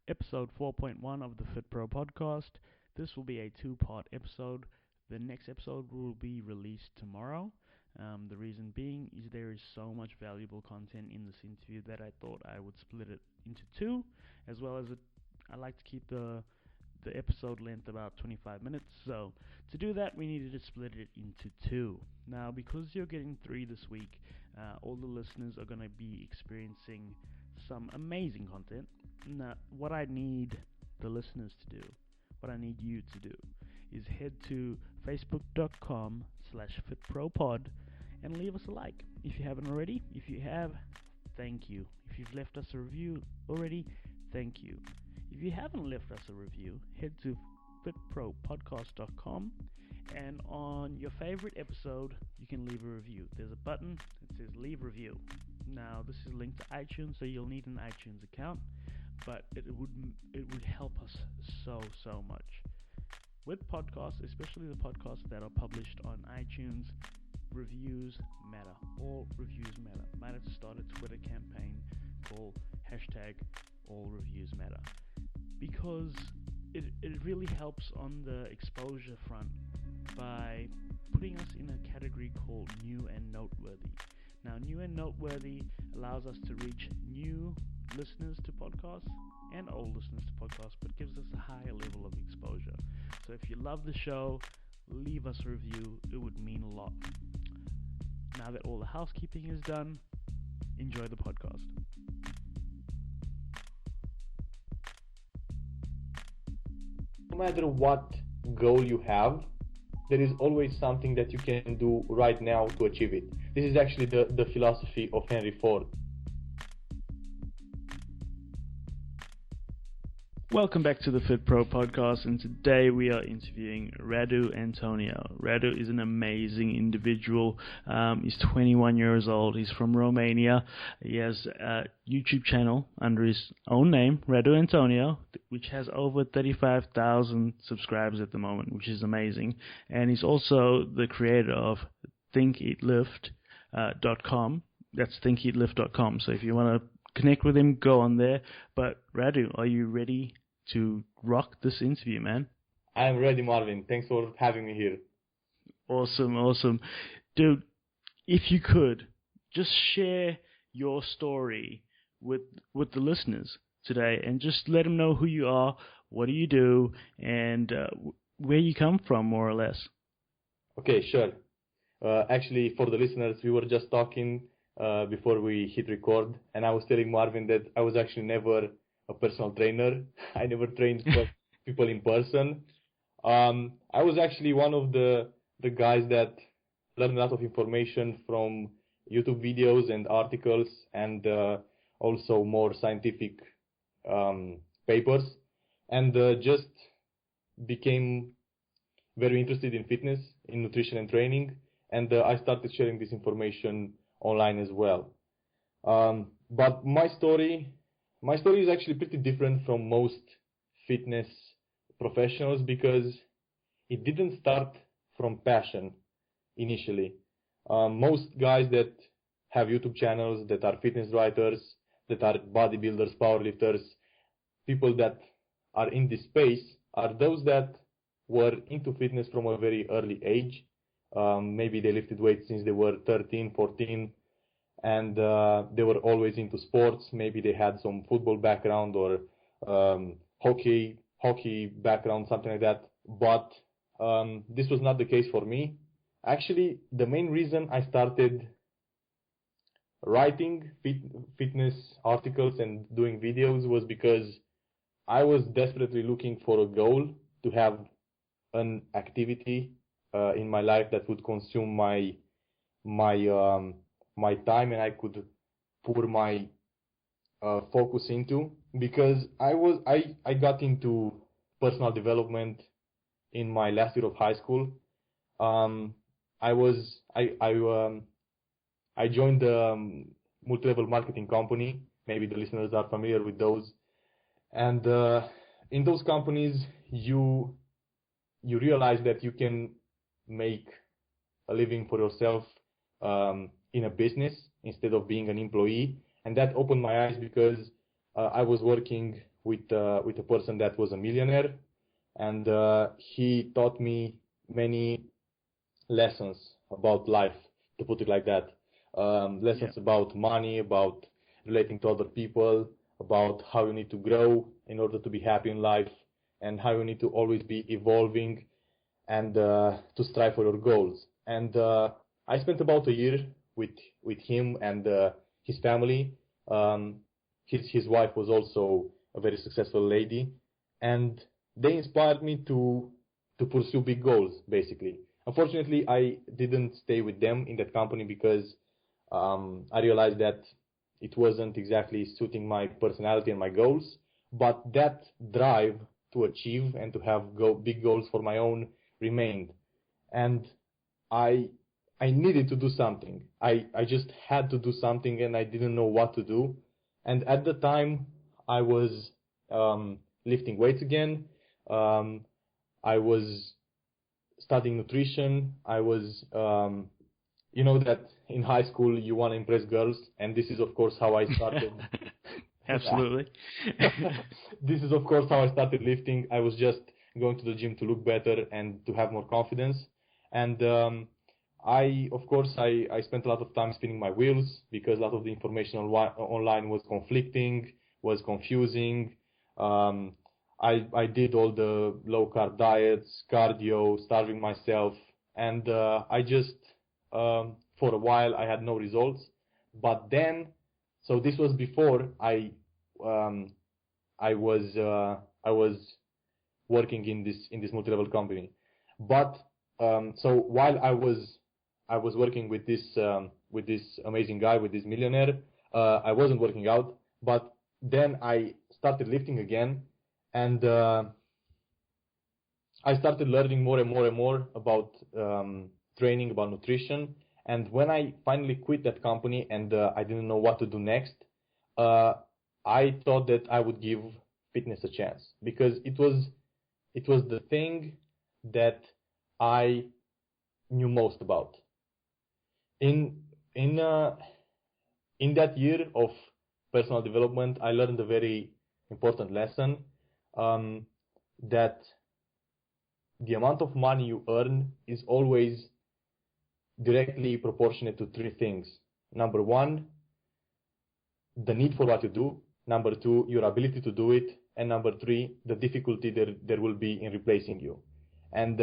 episode 4.1 of the Fit Pro podcast. This will be a two-part episode. The next episode will be released tomorrow. The reason being is there is so much valuable content in this interview that I thought I would split it into two, as well as I like to keep the episode length about 25 minutes. So to do that, we needed to split it into two. Now, because you're getting three this week, all the listeners are going to be experiencing some amazing content. Now, what I need the listeners to do, what I need you to do, is head to facebook.com/fitpropod and leave us a like if you haven't already. If you have, thank you. If you've left us a review already, thank you. If you haven't left us a review, head to fitpropodcast.com, and on your favorite episode, you can leave a review. There's a button that says leave review. Now, this is linked to iTunes, so you'll need an iTunes account, but it would help us so much. With podcasts, especially the podcasts that are published on iTunes, reviews matter. All reviews matter. Might have to start a Twitter campaign called #AllReviewsMatter, because it really helps on the exposure front by putting us in a category called new and noteworthy. Now, new and noteworthy allows us to reach new listeners to podcasts and old listeners to podcasts, but gives us a higher level of exposure. So if you love the show, leave us a review. It would mean a lot. Now that all the housekeeping is done, enjoy the podcast. No matter what goal you have, there is always something that you can do right now to achieve it. This is actually the philosophy of Henry Ford. Welcome back to the Fit Pro podcast, and today we are interviewing Radu Antoniu. Radu is an amazing individual. He's 21 years old. He's from Romania. He has a YouTube channel under his own name, Radu Antoniu, which has over 35,000 subscribers at the moment, which is amazing. And he's also the creator of ThinkEatLift.com. That's ThinkEatLift.com. So if you want to connect with him, go on there. But Radu, are you ready to rock this interview, man? I'm ready, Marvin. Thanks for having me here. Awesome. Dude, if you could, just share your story with the listeners today, and just let them know who you are, what do you do, and where you come from, more or less. Okay, sure. Actually, for the listeners, we were just talking before we hit record, and I was telling Marvin that I was actually never a personal trainer. I never trained people in person. I was actually one of the guys that learned a lot of information from YouTube videos and articles, and also more scientific papers, and just became very interested in fitness, in nutrition and training, and I started sharing this information online as well. But my story is actually pretty different from most fitness professionals, because it didn't start from passion initially. Most guys that have YouTube channels, that are fitness writers, that are bodybuilders, powerlifters, people that are in this space, are those that were into fitness from a very early age. Maybe they lifted weights since they were 13, 14, and they were always into sports. Maybe they had some football background or hockey background, something like that. But this was not the case for me. Actually, the main reason I started writing fitness articles and doing videos was because I was desperately looking for a goal, to have an activity in my life that would consume my time, and I could pour my focus into, because I got into personal development in my last year of high school. I joined the multi-level marketing company. Maybe the listeners are familiar with those. And in those companies, you realize that you can make a living for yourself in a business instead of being an employee. And that opened my eyes, because I was working with a person that was a millionaire, and he taught me many lessons about life, to put it like that. Lessons about money, about relating to other people, about how you need to grow in order to be happy in life, and how you need to always be evolving and to strive for your goals. And I spent about a year with him and his family. His wife was also a very successful lady, and they inspired me to pursue big goals, basically. Unfortunately, I didn't stay with them in that company because I realized that it wasn't exactly suiting my personality and my goals. But that drive to achieve and to have big goals for my own remained. And I needed to do something. I just had to do something, and I didn't know what to do. And at the time, I was lifting weights again. I was studying nutrition. I was, you know that in high school you want to impress girls, and this is of course how I started. Absolutely. This is of course how I started lifting. I was just going to the gym to look better and to have more confidence. And I spent a lot of time spinning my wheels because a lot of the information online was conflicting, was confusing. I did all the low carb diets, cardio, starving myself, and I just for a while I had no results. But then, so this was before I was working in this multi-level company. But so while I was working with this amazing guy, with this millionaire, I wasn't working out. But then I started lifting again, and I started learning more and more and more about training, about nutrition. And when I finally quit that company and I didn't know what to do next, I thought that I would give fitness a chance because it was the thing that I knew most about. In that year of personal development, I learned a very important lesson, that the amount of money you earn is always directly proportionate to three things. Number one, the need for what you do. Number two, your ability to do it. And number three, the difficulty there will be in replacing you. And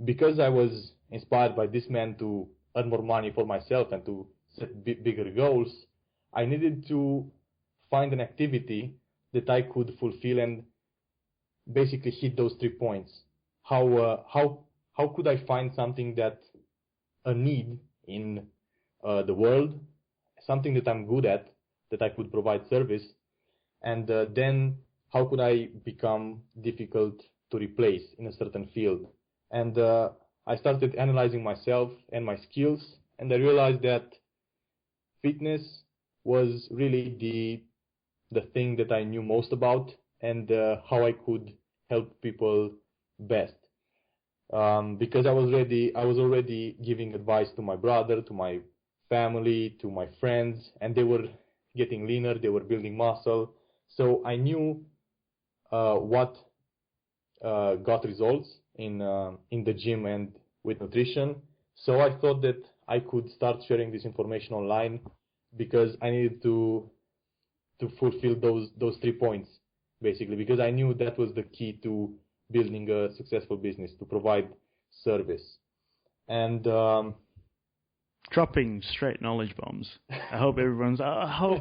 because I was inspired by this man to earn more money for myself and to set bigger goals, I needed to find an activity that I could fulfill and basically hit those 3 points. How could I find something that a need in the world, something that I'm good at, that I could provide service, and then how could I become difficult to replace in a certain field? And I started analyzing myself and my skills, and I realized that fitness was really the thing that I knew most about, and how I could help people best. Because I was already giving advice to my brother, to my family, to my friends, and they were getting leaner, they were building muscle. So I knew what got results in the gym and with nutrition. So I thought that I could start sharing this information online because I needed to fulfill those 3 points, basically, because I knew that was the key to building a successful business, to provide service. And dropping straight knowledge bombs. I hope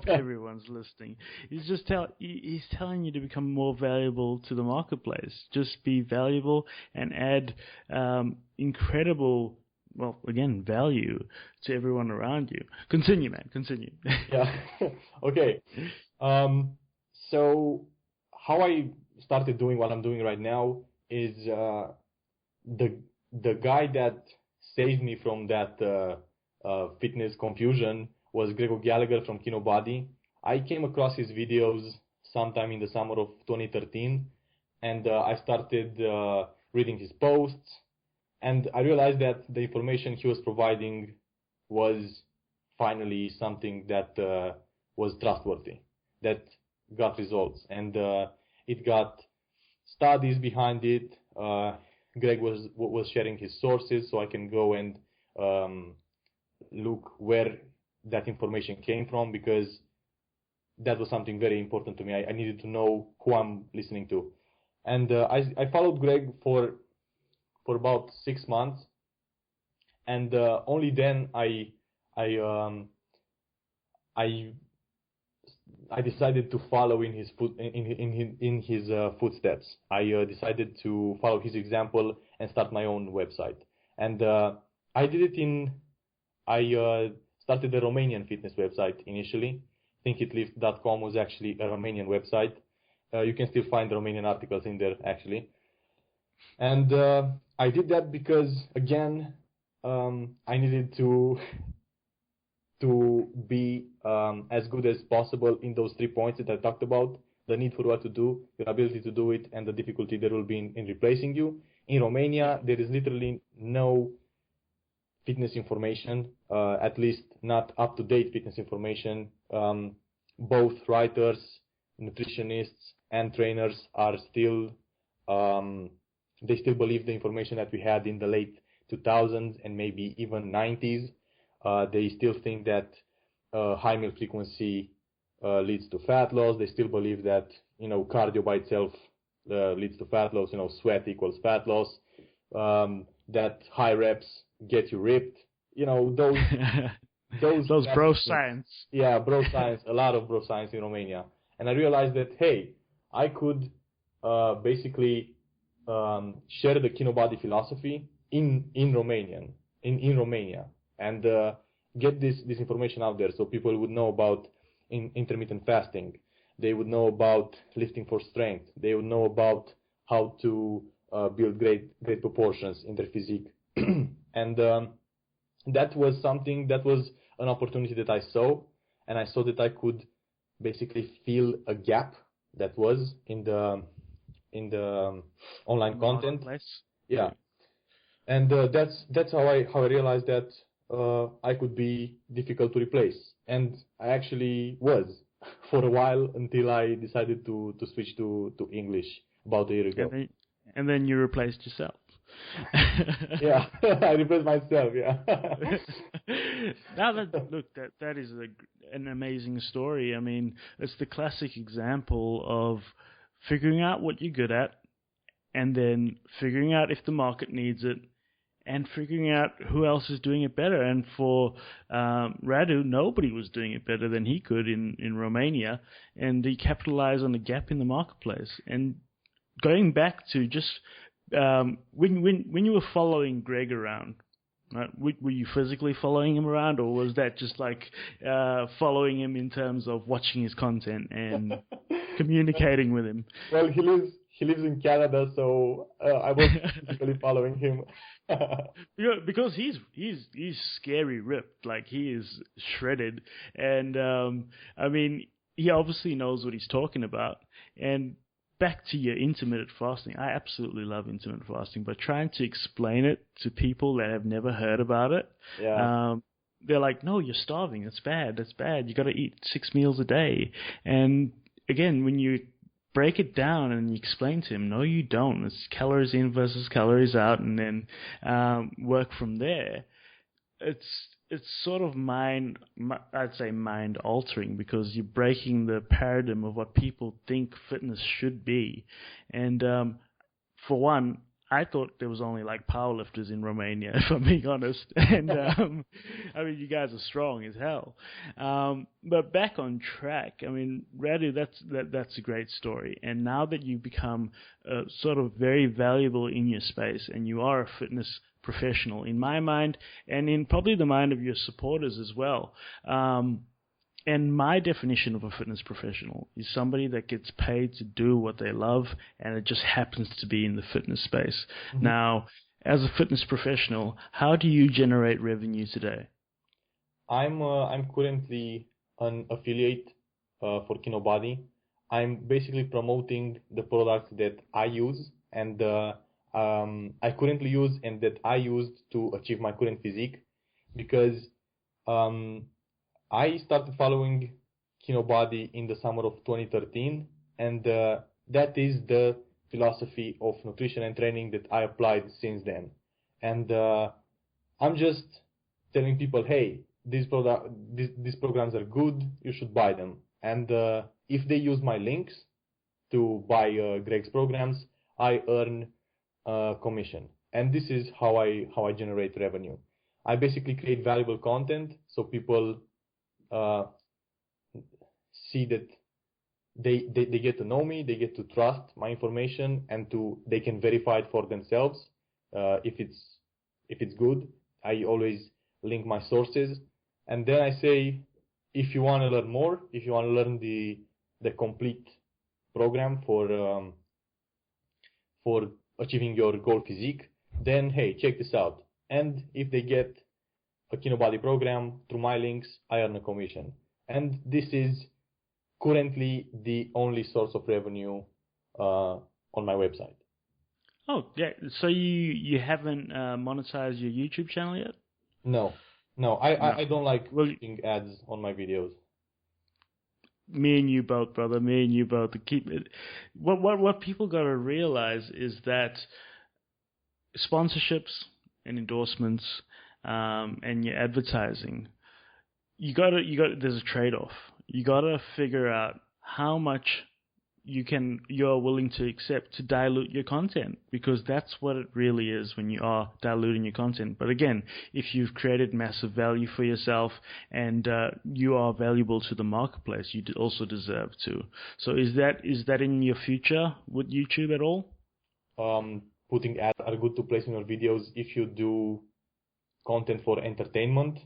everyone's listening. He's telling you to become more valuable to the marketplace. Just be valuable and add incredible, well, again, value to everyone around you. Continue, man. Continue. Yeah. Okay. So how I started doing what I'm doing right now is the guy that saved me from that fitness confusion was Gregor Gallagher from Kino Body. I came across his videos sometime in the summer of 2013, and I started reading his posts, and I realized that the information he was providing was finally something that was trustworthy, that got results. And It got studies behind it. Greg was sharing his sources, so I can go and look where that information came from, because that was something very important to me. I needed to know who I'm listening to. And I followed Greg for about 6 months, and only then I decided to follow in his footsteps. I decided to follow his example and start my own website. And I did it I started a Romanian fitness website initially. ThinkEatLift.com was actually a Romanian website. You can still find Romanian articles in there, actually. And I did that because, again, I needed to be as good as possible in those 3 points that I talked about: the need for what to do, your ability to do it, and the difficulty there will be in replacing you. In Romania, there is literally no fitness information, at least not up-to-date fitness information. Both writers, nutritionists, and trainers are still, they still believe the information that we had in the late 2000s and maybe even 90s. They still think that high meal frequency leads to fat loss. They still believe that, cardio by itself leads to fat loss. Sweat equals fat loss. That high reps get you ripped. Those bro science. Yeah, bro science. A lot of bro science in Romania. And I realized that, hey, I could basically share the Kinobody philosophy in Romanian, in Romania, and get this information out there, so people would know about intermittent fasting. They would know about lifting for strength. They would know about how to build great proportions in their physique. And that was an opportunity that I saw, and I saw that I could basically fill a gap that was in the online content. Yeah. And that's how I realized that I could be difficult to replace, and I actually was for a while, until I decided to switch to English about a year ago. And then you replaced yourself. Yeah, I replaced myself. Yeah. Now that is an amazing story. I mean, it's the classic example of figuring out what you're good at, and then figuring out if the market needs it, and figuring out who else is doing it better. And for Radu, nobody was doing it better than he could in Romania, and he capitalized on the gap in the marketplace. And going back to just when you were following Greg around, right, were you physically following him around, or was that just like following him in terms of watching his content and communicating with him? Well, he lives in Canada, so I was physically following him. Because he's scary ripped, like he is shredded, and I mean, he obviously knows what he's talking about. And back to your intermittent fasting, I absolutely love intermittent fasting, but trying to explain it to people that have never heard about it, they're like, no, you're starving, that's bad, you got to eat 6 meals a day. And again, when you break it down and you explain to him, no, you don't. It's calories in versus calories out, and then work from there. It's sort of mind altering, because you're breaking the paradigm of what people think fitness should be. And for one, I thought there was only like powerlifters in Romania, if I'm being honest. And I mean, you guys are strong as hell. But back on track, I mean, Radu, that's a great story. And now that you've become sort of very valuable in your space, and you are a fitness professional in my mind, and in probably the mind of your supporters as well. And my definition of a fitness professional is somebody that gets paid to do what they love, and it just happens to be in the fitness space. Mm-hmm. Now, as a fitness professional, how do you generate revenue today? I'm currently an affiliate for Kinobody. I'm basically promoting the products that I use, and I currently use, and that I used to achieve my current physique, because I started following Kinobody in the summer of 2013, and that is the philosophy of nutrition and training that I applied since then. And I'm just telling people, hey, these programs are good, you should buy them. And if they use my links to buy Greg's programs, I earn commission. And this is how I generate revenue. I basically create valuable content so people see that they get to know me, they get to trust my information, and they can verify it for themselves if it's good. I always link my sources, and then I say, if you want to learn more, if you want to learn the complete program for achieving your goal physique, then hey, check this out. And if they get a KinoBody program through my links, I earn a commission. And this is currently the only source of revenue on my website. Oh, yeah. So you haven't monetized your YouTube channel yet? No. I don't like putting ads on my videos. Me and you both, brother. Me and you both. To keep it. What people got to realize is that sponsorships and endorsements and your advertising, you got there's a trade-off. You got to figure out how much you're willing to accept to dilute your content, because that's what it really is when you are diluting your content. But again, if you've created massive value for yourself and you are valuable to the marketplace, you also deserve to. So is that in your future with YouTube at all? Putting ads are good to place in your videos if you do content for entertainment.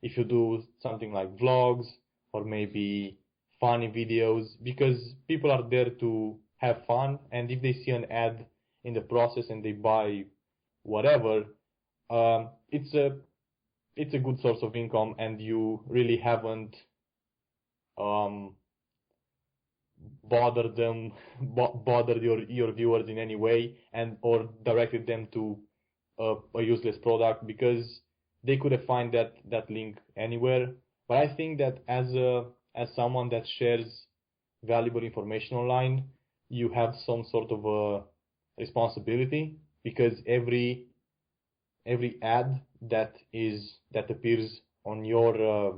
If you do something like vlogs or maybe funny videos, because people are there to have fun, and if they see an ad in the process and they buy whatever, it's a good source of income, and you really haven't bothered your viewers in any way, and or directed them to a useless product, because they could have found that link anywhere. But I think that as someone that shares valuable information online, you have some sort of a responsibility, because every ad that appears on your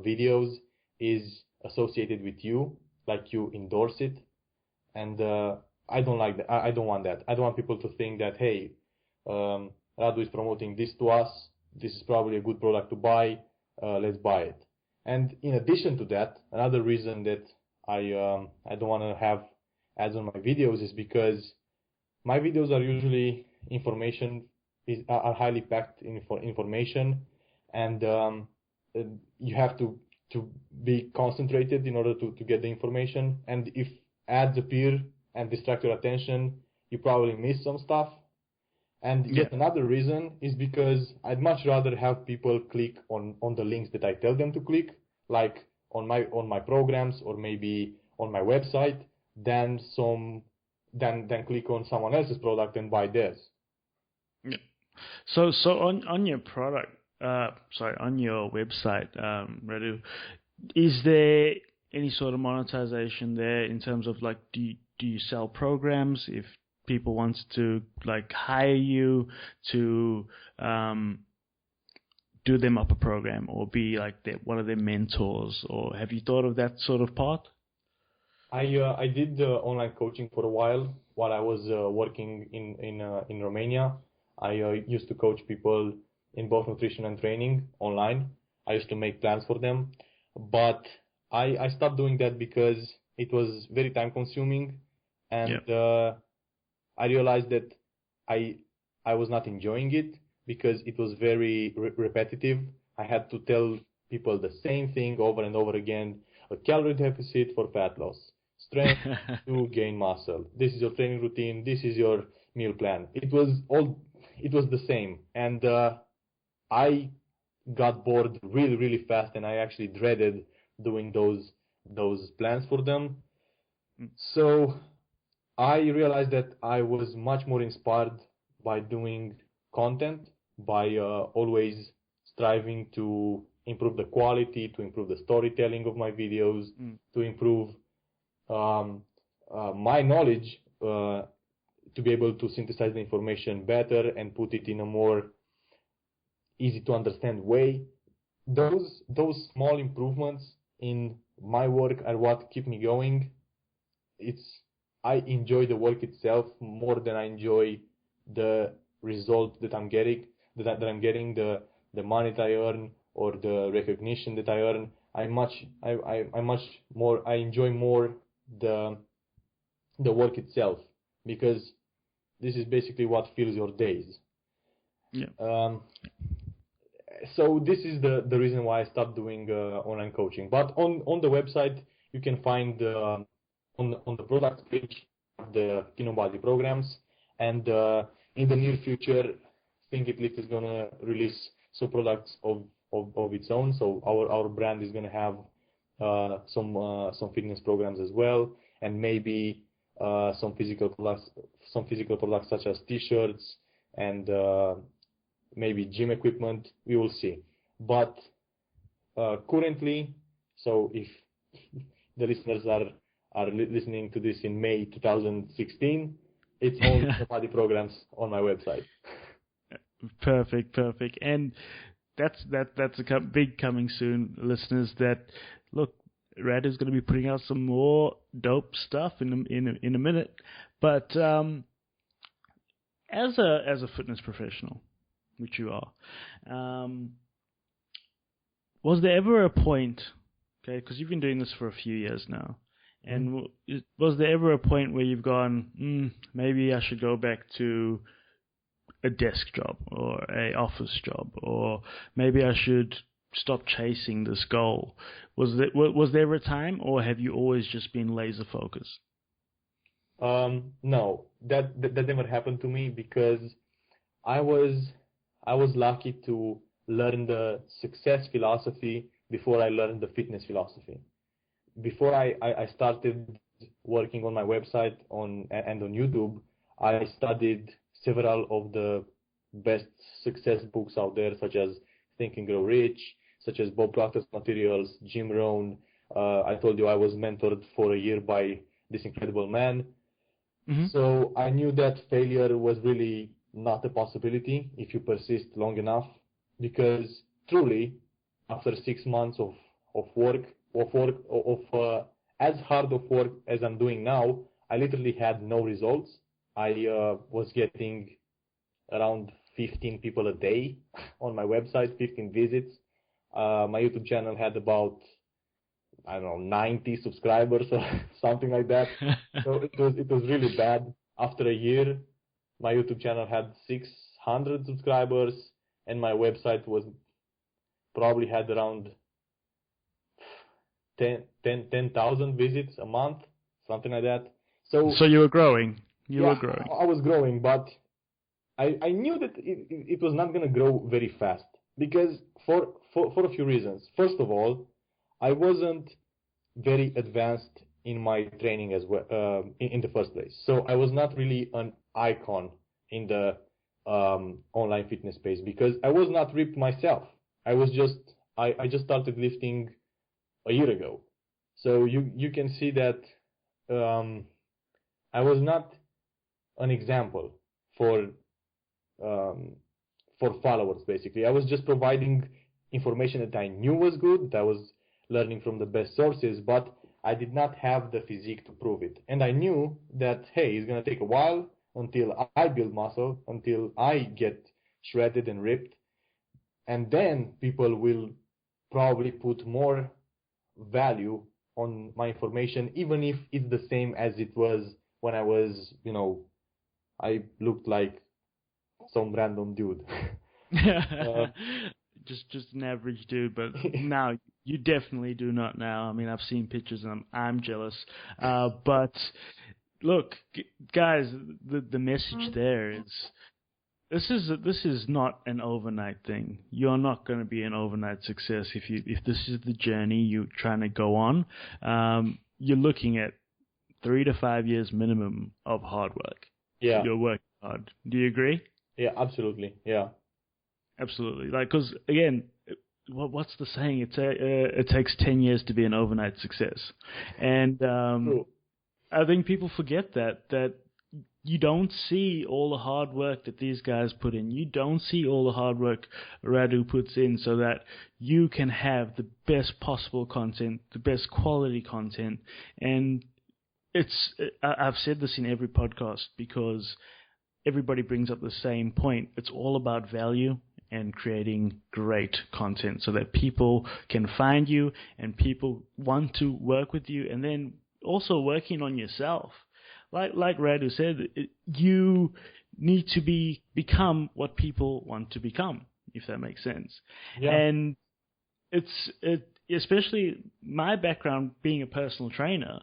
videos is associated with you, like you endorse it, and I don't like that. I don't want that. I don't want people to think that, hey, Radu is promoting this to us. This is probably a good product to buy. Let's buy it. And in addition to that, another reason that I don't want to have ads on my videos is because my videos are usually are highly packed information, and you have to be concentrated in order to get the information. And if ads appear and distract your attention, you probably miss some stuff. And yet another reason is because I'd much rather have people click on the links that I tell them to click, like on my programs or maybe on my website, than click on someone else's product and buy theirs. Yeah. So on your product, on your website, Radu, is there any sort of monetization there in terms of, like, do you sell programs if people want to, like, hire you to do them up a program or be like one of their mentors, or have you thought of that sort of part? I did online coaching for a while I was working in Romania. I used to coach people in both nutrition and training online. I used to make plans for them, but I stopped doing that because it was very time consuming, and I realized that I was not enjoying it because it was very repetitive. I had to tell people the same thing over and over again. A calorie deficit for fat loss, strength to gain muscle. This is your training routine. This is your meal plan. It was the same, and I got bored really, really fast, and I actually dreaded doing those plans for them. So I realized that I was much more inspired by doing content, by always striving to improve the quality, to improve the storytelling of my videos, to improve my knowledge to be able to synthesize the information better and put it in a more easy to understand way. Those small improvements in my work are what keep me going. I enjoy the work itself more than I enjoy the result that I'm getting, the money that I earn or the recognition that I earn. I enjoy more the work itself, because this is basically what fills your days. Yeah. So this is the reason why I stopped doing online coaching. But on the website you can find on the product page the KinoBody programs, and in the near future ThinkEatLift is gonna release some products of its own. So our brand is gonna have some fitness programs as well, and maybe some physical products such as t-shirts and maybe gym equipment. We will see. But currently, so if the listeners are listening to this in May 2016, it's all body programs on my website. Perfect. And that's a big coming soon, listeners. That look, Radu's going to be putting out some more dope stuff in a minute. But as a fitness professional, which you are, was there ever a point? Okay, because you've been doing this for a few years now. And was there ever a point where you've gone, maybe I should go back to a desk job or a office job, or maybe I should stop chasing this goal? Was there ever a time, or have you always just been laser focused? No, that never happened to me, because I was lucky to learn the success philosophy before I learned the fitness philosophy. Before I started working on my website and on YouTube, I studied several of the best success books out there, such as Think and Grow Rich, such as Bob Proctor's Materials, Jim Rohn. I told you I was mentored for a year by this incredible man. Mm-hmm. So I knew that failure was really not a possibility if you persist long enough, because truly, after 6 months of as hard of work as I'm doing now, I literally had no results. I was getting around 15 people a day on my website, 15 visits. My YouTube channel had about, 90 subscribers or something like that. So it was really bad. After a year, my YouTube channel had 600 subscribers, and my website probably had around 10,000 visits a month, something like that. So you were growing. I was growing, but I knew that it was not going to grow very fast, because for a few reasons. First of all, I wasn't very advanced in my training as well in the first place. So I was not really an icon in the online fitness space, because I was not ripped myself. I just started lifting a year ago. So you can see that I was not an example for followers, basically. I was just providing information that I knew was good, that I was learning from the best sources, but I did not have the physique to prove it. And I knew that, hey, it's going to take a while until I build muscle, until I get shredded and ripped. And then people will probably put more value on my information, even if it's the same as it was when I was, I looked like some random dude. Just an average dude, but now you definitely do not now. I mean, I've seen pictures and I'm jealous. But look, guys, the message there is, this is not an overnight thing. You're not going to be an overnight success if this is the journey you're trying to go on. You're looking at 3 to 5 years minimum of hard work. Yeah, you're working hard. Do you agree? Yeah, absolutely. Yeah, absolutely. Like, because again, what's the saying? It takes 10 years to be an overnight success, and I think people forget that you don't see all the hard work that these guys put in. You don't see all the hard work Radu puts in so that you can have the best possible content, the best quality content. And I've said this in every podcast because everybody brings up the same point. It's all about value and creating great content so that people can find you and people want to work with you, and then also working on yourself. Like Radu said, you need to become what people want to become, if that makes sense. Yeah. And especially my background being a personal trainer,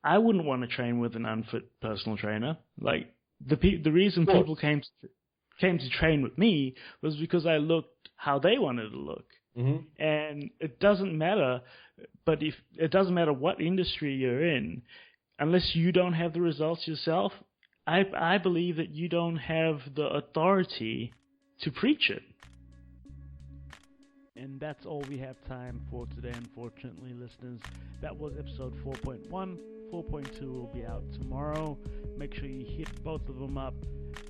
I wouldn't want to train with an unfit personal trainer. Like the reason people came to train with me was because I looked how they wanted to look. Mm-hmm. And it doesn't matter, it doesn't matter what industry you're in, unless you don't have the results yourself, I believe that you don't have the authority to preach it. And that's all we have time for today, unfortunately, listeners. That was episode 4.1. 4.2 will be out tomorrow. Make sure you hit both of them up.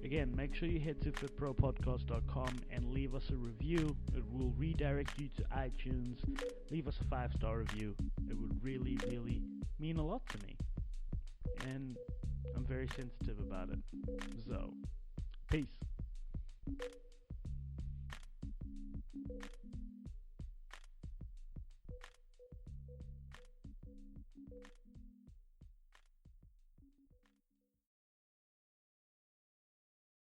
Again, make sure you head to fitpropodcast.com and leave us a review. It will redirect you to iTunes. Leave us a 5-star review. It would really, really mean a lot to me. And I'm very sensitive about it. So, peace.